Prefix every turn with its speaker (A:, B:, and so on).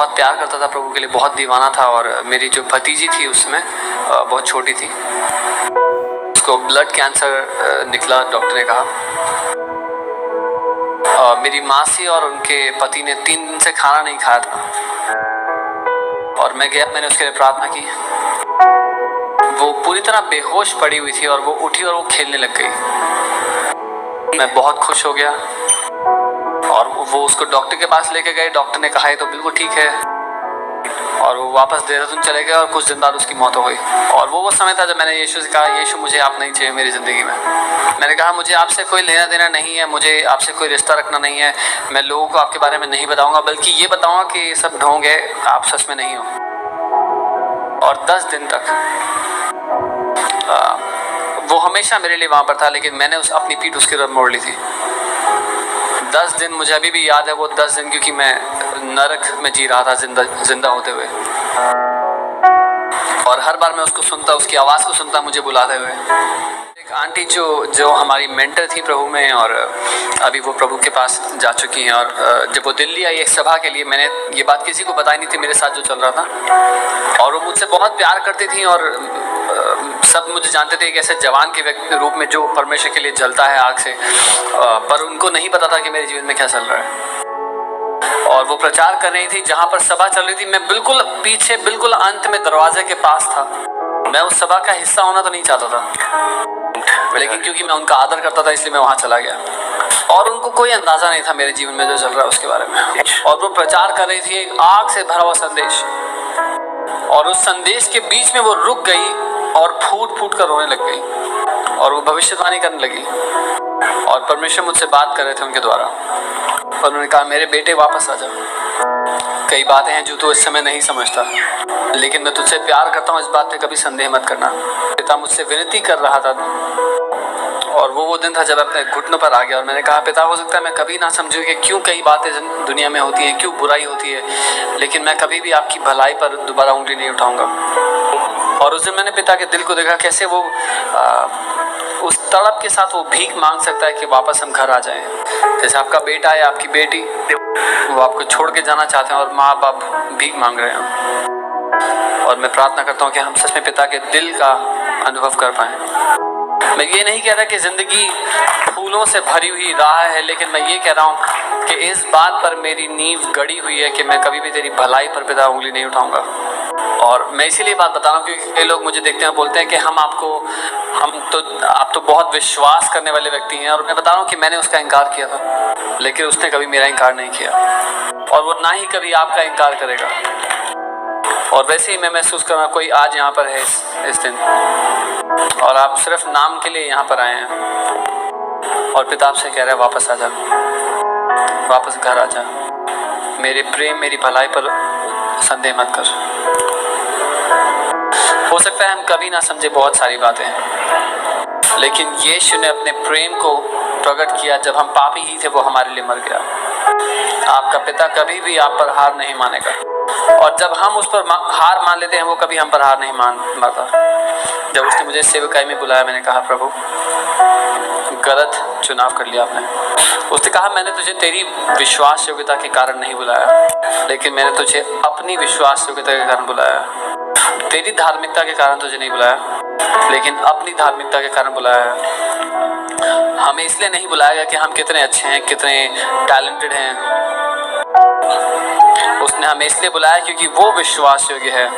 A: बहुत प्यार करता था, प्रभु के लिए बहुत दीवाना था। और मेरी जो भतीजी थी उसमें बहुत छोटी थी, उसको ब्लड कैंसर निकला, डॉक्टर ने कहा। मेरी मासी और उनके पति ने 3 दिन से खाना नहीं खाया था, और मैं गया, मैंने उसके लिए प्रार्थना की। वो पूरी तरह बेहोश पड़ी हुई थी और वो उठी और वो खेलने लग गई। मैं बहुत खुश हो गया और वो उसको डॉक्टर के पास लेके गए। डॉक्टर ने कहा ये तो बिल्कुल ठीक है, और वो वापस देहरादून चले गए और कुछ दिन बाद उसकी मौत हो गई। और वो समय था जब मैंने यीशु से कहा, यीशु मुझे आप नहीं चाहिए मेरी ज़िंदगी में। मैंने कहा मुझे आपसे कोई लेना देना नहीं है, मुझे आपसे कोई रिश्ता रखना नहीं है, मैं लोगों को आपके बारे में नहीं बताऊंगा, बल्कि ये बताऊंगा कि ये सब ढोंग है, आप सच में नहीं हो। और 10 दिन तक वो हमेशा मेरे लिए वहाँ पर था, लेकिन मैंने अपनी पीठ उसकी तरफ मोड़ ली थी। 10 दिन मुझे अभी भी याद है, वो 10 दिन, क्योंकि मैं नरक में जी रहा था जिंदा होते हुए। और हर बार मैं उसको सुनता, उसकी आवाज़ को सुनता, मुझे बुलाते हुए। एक आंटी जो हमारी मेंटर थी प्रभु में, और अभी वो प्रभु के पास जा चुकी हैं। और जब वो दिल्ली आई एक सभा के लिए, मैंने ये बात किसी को बताई नहीं थी मेरे साथ जो चल रहा था। और वो मुझसे बहुत प्यार करती थी, और सब मुझे जानते थे कि ऐसे जवान के रूप में जो परमेश्वर के लिए जलता है आग से, पर उनको नहीं पता था कि मेरे जीवन में क्या चल रहा है। और वो प्रचार कर रही थी, जहाँ पर सभा चल रही थी, मैं बिल्कुल पीछे, बिल्कुल अंत में दरवाजे के पास था। मैं उस सभा का हिस्सा होना तो नहीं चाहता था, लेकिन क्योंकि मैं उनका आदर करता था इसलिए मैं वहाँ चला गया। और उनको कोई अंदाजा नहीं था मेरे जीवन में जो चल रहा है उसके बारे में। और वो प्रचार कर रही थी एक आग से भरा हुआ संदेश, और उस संदेश के बीच में वो रुक गई और फूट फूट कर रोने लग गई, और वो भविष्यवाणी करने लगी। और परमेश्वर मुझसे बात कर रहे थे उनके द्वारा, और उन्होंने कहा मेरे बेटे वापस आ जा। कई बातें हैं जो तू इस समय नहीं समझता, लेकिन मैं तुझसे प्यार करता हूँ, इस बात पे कभी संदेह मत करना। पिता मुझसे विनती कर रहा था, और वो दिन था जब अपने घुटनों पर आ गया। और मैंने कहा पिता, हो सकता है मैं कभी ना समझूं कि क्यों कई बातें दुनिया में होती हैं, क्यों बुराई होती है, लेकिन मैं कभी भी आपकी भलाई पर दोबारा उंगली नहीं उठाऊंगा। और उस दिन मैंने पिता के दिल को देखा, कैसे वो उस तड़प के साथ वो भीख मांग सकता है कि वापस हम घर आ जाएं। जैसे आपका बेटा है, आपकी बेटी, वो आपको छोड़ के जाना चाहते हैं और माँ बाप भीख मांग रहे हैं। और मैं प्रार्थना करता हूँ कि हम सच में पिता के दिल का अनुभव कर पाएं। मैं ये नहीं कह रहा कि जिंदगी फूलों से भरी हुई राह है, लेकिन मैं ये कह रहा हूँ कि इस बात पर मेरी नींव गड़ी हुई है कि मैं कभी भी तेरी भलाई पर पिता उंगली नहीं उठाऊंगा। और मैं इसीलिए बात बता रहा हूँ क्योंकि कई लोग मुझे देखते हैं, बोलते हैं कि आप तो बहुत विश्वास करने वाले व्यक्ति हैं। और मैं बता रहा हूँ कि मैंने उसका इनकार किया था, लेकिन उसने कभी मेरा इनकार नहीं किया, और वो ना ही कभी आपका इनकार करेगा। और वैसे ही मैं महसूस कर रहा हूँ कोई आज यहाँ पर है इस दिन, और आप सिर्फ नाम के लिए यहाँ पर आए हैं, और पिता आपसे कह रहा है वापस आ जा, वापस घर आ जा। मेरे प्रेम, मेरी भलाई पर संदेह मत कर। हो सकता है हम कभी ना समझे बहुत सारी बातें, लेकिन यीशु ने अपने प्रेम को प्रकट किया। जब हम पापी ही थे वो हमारे लिए मर गया। आपका पिता कभी भी आप पर हार नहीं मानेगा, और जब हम उस पर हार मान लेते हैं वो कभी हम पर हार नहीं मानता। जब उसने मुझे सेवकाई में बुलाया, मैंने कहा प्रभु गलत चुनाव कर लिया आपने। उसने कहा मैंने तुझे तेरी विश्वास योग्यता के कारण नहीं बुलाया, लेकिन मैंने तुझे अपनी विश्वास योग्यता के कारण बुलाया। तेरी धार्मिकता के कारण तुझे नहीं बुलाया, लेकिन अपनी धार्मिकता के कारण बुलाया। हमें इसलिए नहीं बुलाया गया कि हम कितने अच्छे हैं, कितने टैलेंटेड हैं। उसने हमें इसलिए बुलाया क्योंकि वो विश्वास योग्य है।